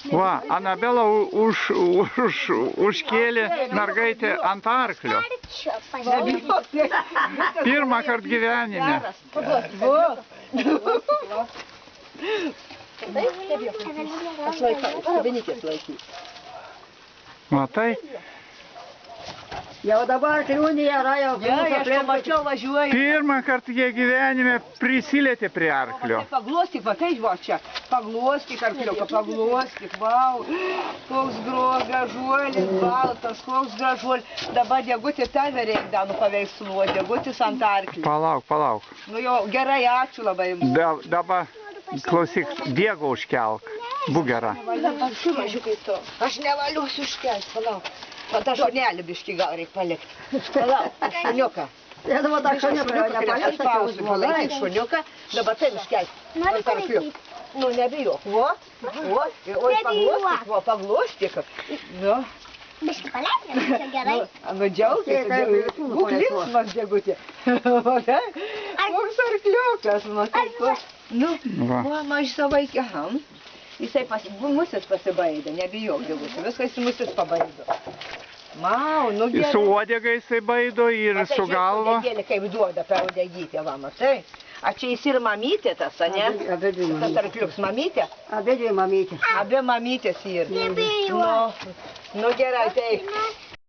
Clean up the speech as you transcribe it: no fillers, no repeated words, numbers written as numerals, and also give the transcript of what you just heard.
Va, Anabela užkėlė mergaitę ant arklio. Pirmą kartą gyvenime. Matai? Jau dabar kliūnė yra, jau aš pamačiau važiuoju. Pirmą kartą jie gyvenime prisilietė prie arklio. Paglostyk, va, tai va čia. Paglostyk arkliuką, paglostyk, vau. Koks gražuolis, baltas, koks gražuolis. Dabar Degutė tave reikda nupaveiksluoti, Degutis ant arklio. Palauk. Nu jau, gerai, ačiū labai jums. Dabar, klausyk, Diego užkelk. Būk gera. Aš nevaliuosiu užkelti, palauk. Ta šunelį biškį gal reikia palikti. Palauk, šuniuką. Aš pauzį palaikyti šuniuką, dabar tai iškelti. Noriu palaikyti. Nu, nebijok. Oi, paglostyk. Nu. Biškį paleidžiam, čia gerai. Nu, džiaugtis. Būk linksmas, Degutė. Koks arkliukas, matai. Nu, maži savaikė. Jisai musis pasibaidė, nebijok, Degutė. Viskas musis pabaido. Mau, nu gerai. Su uodega jisai baido ir su galva. Uodegėlė kaip duoda per uodegytę, va, matai. A čia jis ir mamytė tas, ne? Tas arkliuks mamytė? Abidvi mamytės. Abi mamytės ir. Nebijau. Nu gerai, tai